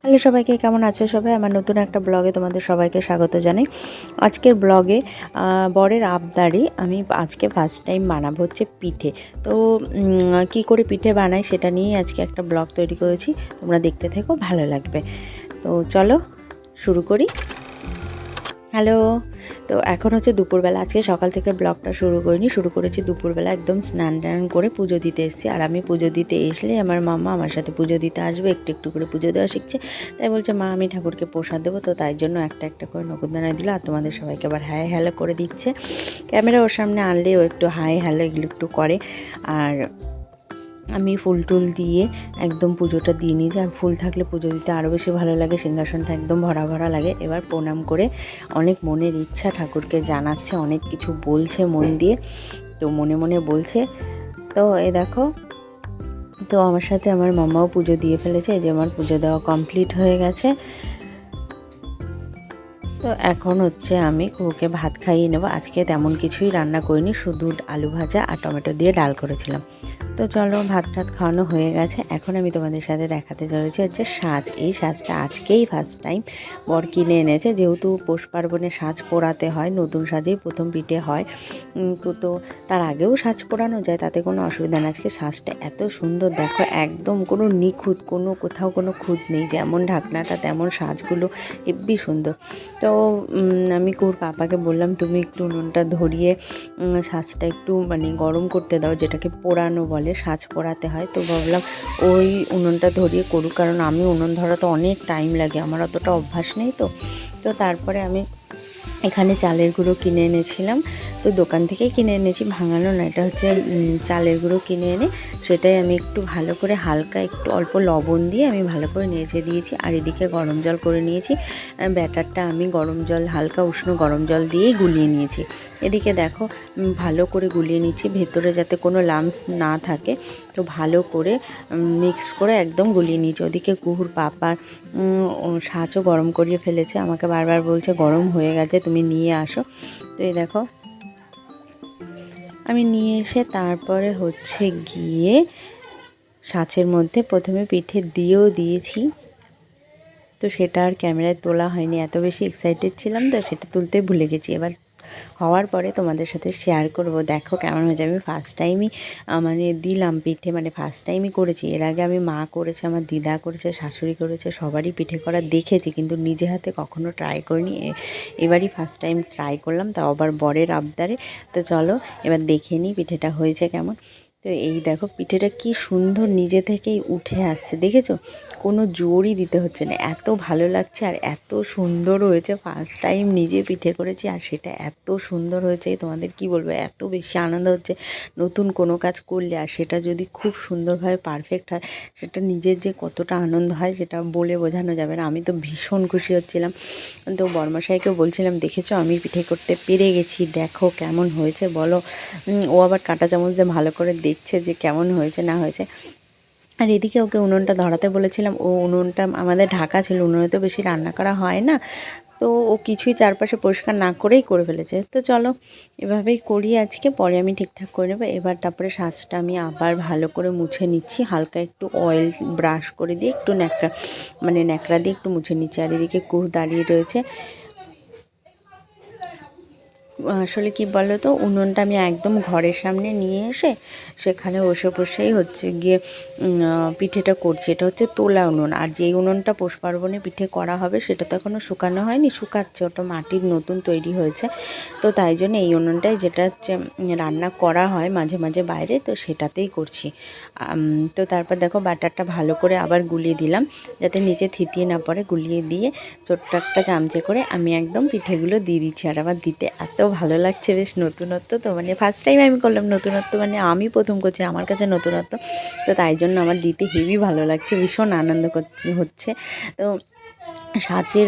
Hello সবাইকে, কেমন আছো সবাই? আমার নতুন একটা ব্লগে তোমাদের সবাইকে স্বাগত জানাই। আজকের ব্লগে বরের আবদারে আমি আজকে ফার্স্ট টাইম বানাবো হচ্ছে পিঠে। তো কী করে পিঠে বানাই সেটা নিয়েই আজকে একটা ব্লগ তৈরি করেছি। তোমরা দেখতে থেকো, ভালো লাগবে। তো চলো শুরু করি। হ্যালো। তো এখন হচ্ছে দুপুরবেলা। আজকে সকাল থেকে ব্লগটা শুরু করিনি, শুরু করেছি দুপুরবেলা। একদম স্নান টান করে পুজো দিতে এসেছি। আর আমি পুজো দিতে এসলে আমার মামা আমার সাথে পুজো দিতে আসবে, একটু একটু করে পুজো দেওয়া শিখছে। তাই বলছে, মা আমি ঠাকুরকে প্রসাদ দেবো। তো তাই জন্য একটা একটা করে নকুরদানা দিল, আর তোমাদের সবাইকে আবার হাই হ্যালো করে দিচ্ছে। ক্যামেরা ওর সামনে আনলে ও একটু হাই হ্যালো এগুলো একটু করে। আর আমি ফুল টুল দিয়ে একদম পুজোটা দিয়ে নিয়েছি। আর ফুল থাকলে পুজো দিতে আরও বেশি ভালো লাগে, সিংহাসনটা একদম ভরা ভরা লাগে। এবার প্রণাম করে অনেক মনের ইচ্ছা ঠাকুরকে জানাচ্ছে, অনেক কিছু বলছে মন দিয়ে, তো মনে মনে বলছে। তো এই দেখো, তো আমার সাথে আমার মামাও পুজো দিয়ে ফেলেছে। এই যে আমার পুজো দেওয়া কমপ্লিট হয়ে গেছে। তো এখন হচ্ছে আমি কুকুরকে ভাত খাইয়ে নেবো। আজকে তেমন কিছুই রান্না করিনি, শুধু আলু ভাজা আর টমেটো দিয়ে ডাল করেছিলাম। তো চলো, ভাত টাত খাওয়ানো হয়ে গেছে। এখন আমি তোমাদের সাথে দেখাতে চলেছি হচ্ছে সাজ। এই সাজটা আজকেই ফার্স্ট টাইম বর কিনে এনেছে, যেহেতু পৌষ পার্বণে সাজ পোড়াতে হয়, নতুন সাজেই প্রথম পিঠে হয়। তো তার আগেও সাজ পোড়ানো যায়, তাতে কোনো অসুবিধা নেই। আজকে সাজটা এত সুন্দর দেখো, একদম কোনো নিখুঁত, কোনো কোথাও কোনো খুঁত নেই, যেমন ঢাকনাটা তেমন সাজগুলো হেব্বি সুন্দর। তো আমি কুকুর পাপাকে বললাম, তুমি একটু উনুনটা ধরিয়ে সাজটা একটু গরম করতে দাও, যেটাকে পোড়ানো বলে, সাজ পোড়াতে হয়। তো ভাবলাম ওই উনুনটা ধরিয়ে করুক, কারণ আমি উনুন ধরা তো অনেক টাইম লাগে, আমার অতটা অভ্যাস নেই। তো তারপরে আমি এখানে চালের গুঁড়ো কিনে এনেছিলাম। তো দোকান থেকেই কিনে এনেছি, ভাঙানো না, এটা হচ্ছে চালের গুঁড়ো কিনে এনে সেটাই আমি একটু ভালো করে হালকা একটু অল্প লবণ দিয়ে আমি ভালো করে নেড়ে দিয়েছি। আর এদিকে গরম জল করে নিয়েছি। ব্যাটারটা আমি গরম জল, হালকা উষ্ণ গরম জল দিয়েই গুলিয়ে নিয়েছি। এদিকে দেখো, ভালো করে গুলিয়ে নিচ্ছি, ভেতরে যাতে কোনো লামস না থাকে। তো ভালো করে মিক্স করে একদম গুলিয়ে নিয়েছি। ওদিকে কুহুর পাপা সাজও গরম করিয়ে ফেলেছে, আমাকে বারবার বলছে গরম হয়ে গেছে, তুমি নিয়ে আসো। তো এই দেখো, আমি নিয়ে এসে তারপরে হচ্ছে গিয়ে সাঁচের মধ্যে প্রথমে পিঠে দিয়েও দিয়েছি। তো সেটা আর ক্যামেরায় তোলা হয়নি, এত বেশি এক্সাইটেড ছিলাম তো সেটা তুলতে ভুলে গেছি। এবার হওয়ার পরে তোমাদের সাথে শেয়ার করব, দেখো কেমন হয়েছে। আমি ফার্স্ট টাইমই দিলাম পিঠে, ফার্স্ট টাইমই করেছি। এর আগে আমি মা করেছে, আমার দিদা করেছে, শাশুড়ি করেছে, সবারই পিঠে করা দেখেছি, কিন্তু নিজে হাতে কখনো ট্রাই করিনি। এবারই ফার্স্ট টাইম ট্রাই করলাম, তাও আবার বরের আবদারে। তো চলো এবার দেখে নিই পিঠেটা হয়েছে কেমন। তো এই দেখো, পিঠেটা কি সুন্দর নিজে থেকেই উঠে আসছে, দেখেছো? কোনো জোরই দিতে হচ্ছে না, এত ভালো লাগছে আর এত সুন্দর হয়েছে। ফার্স্ট টাইম নিজে পিঠে করেছি আর সেটা এত সুন্দর হয়েছে, তোমাদের কি বলবো, এত বেশি আনন্দ হচ্ছে নতুন কোনো কাজ করলে। আর সেটা যদি খুব সুন্দরভাবে পারফেক্ট হয়, সেটা নিজের যে কতটা আনন্দ হয় সেটা বলে বোঝানো যাবে না। আমি তো ভীষণ খুশি হচ্ছিলাম। তো বর্মশাইকেও বলছিলাম, দেখেছো আমি পিঠে করতে পেরে গেছি, দেখো কেমন হয়েছে বলো। ও আবার কাঁটা চামচ দিয়ে ভালো করে দেখছে যে কেমন হয়েছে না হয়েছে। আর এদিকে ওকে উনুনটা ধরাতে বলেছিলাম, ও উনুনটা আমাদের ঢাকা ছিল, উনুনে তো বেশি রান্না করা হয় না। তো ও কিছুই চারপাশে পরিষ্কার না করেই করে ফেলেছে। তো চলো এভাবেই করি আজকে, পরে আমি ঠিকঠাক করে নেবো। এবার তারপরে সাজটা আমি আবার ভালো করে মুছে নিচ্ছি, হালকা একটু অয়েল ব্রাশ করে দিয়ে একটু ন্যাকড়া দিয়ে একটু মুছে নিচ্ছি। আর এদিকে কুহ দাঁড়িয়ে রয়েছে। আসলে কি বলো তো, উনুনটা আমি একদম ঘরের সামনে নিয়ে এসে সেখানে বসে বসেই হচ্ছে গিয়ে পিঠেটা করছি। এটা হচ্ছে তোলা উনুন, আর যেই উনুনটা পৌষ পার্বণে পিঠে করা হবে সেটা তো এখনও শুকানো হয়নি, শুকাচ্ছে, ওটা মাটির নতুন তৈরি হয়েছে। তো তাই জন্য এই উনুনটাই, যেটা হচ্ছে রান্না করা হয় মাঝে মাঝে বাইরে, তো সেটাতেই করছি। তো তারপর দেখো, বাটারটা ভালো করে আবার গুলিয়ে দিলাম, যাতে নিচে থিতিয়ে না পড়ে। গুলিয়ে দিয়ে ছোট্ট একটা চামচে করে আমি একদম পিঠেগুলো দিয়ে দিচ্ছি। আর আমার দিতে এত ভালো লাগছে, বেশ নতুনত্ব তো, ফার্স্ট টাইম আমি করলাম নতুনত্ব, আমি প্রথম করছি, আমার কাছে নতুনত্ব। তো তাই জন্য আমার দিতে হেবি ভালো লাগছে, ভীষণ আনন্দ হচ্ছে। তো সাজের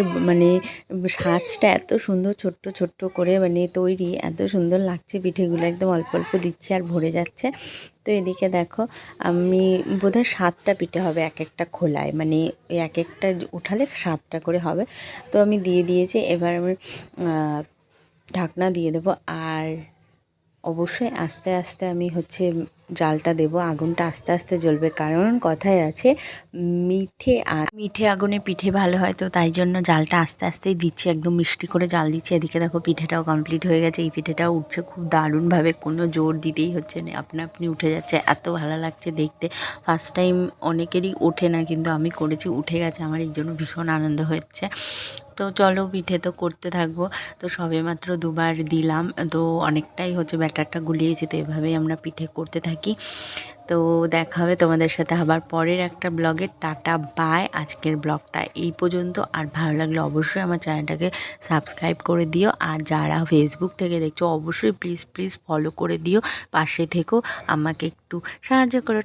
সাজটা এত সুন্দর, ছোট্ট ছোট্ট করে তৈরি, এত সুন্দর লাগছে পিঠেগুলো, একদম অল্প অল্প দিচ্ছি আর ভরে যাচ্ছে। তো এদিকে দেখো, আমি বোধহয় 7টা পিঠে হবে এক একটা খোলায়, ওই এক একটা উঠালে 7টা করে হবে। তো আমি দিয়ে দিয়েছি, এবার আমি ঢাকনা দিয়ে দেবো। আর অবশ্যই আস্তে আস্তে আমি হচ্ছে জালটা দেব, আগুনটা আস্তে আস্তে জ্বলবে, কারণ কথায় আছে মিঠে আগুনে পিঠে ভালো হয়। তো তাই জন্য জালটা আস্তে আস্তেই দিচ্ছি, একদম মিষ্টি করে জাল দিচ্ছি। এদিকে দেখো পিঠেটাও কমপ্লিট হয়ে গেছে, এই পিঠেটাও উঠছে খুব দারুণভাবে, কোনো জোর দিতেই হচ্ছে না, আপনা আপনি উঠে যাচ্ছে, এত ভালো লাগছে দেখতে। ফার্স্ট টাইম অনেকেরই ওঠে না, কিন্তু আমি করেছি, উঠে গেছে, আমার এই জন্য ভীষণ আনন্দ হচ্ছে। তো চলো পিঠে তো করতে থাকবো। তো সবেমাত্র দুবার দিলাম, তো অনেকটাই হচ্ছে ব্যাটারটা গুলিয়েছি, তো এভাবেই আমরা পিঠে করতে থাকি। তো দেখা হবে তোমাদের সাথে আবার পরের একটা ব্লগে। Tata bye. আজকের ব্লগটা এই পর্যন্ত, আর ভালো লাগলে অবশ্যই আমার চ্যানেলটাকে সাবস্ক্রাইব করে দিও, আর যারা ফেসবুক থেকে দেখছো অবশ্যই প্লিজ প্লিজ ফলো করে দিও, পাশে থেকো, আমাকে একটু সাহায্য করো।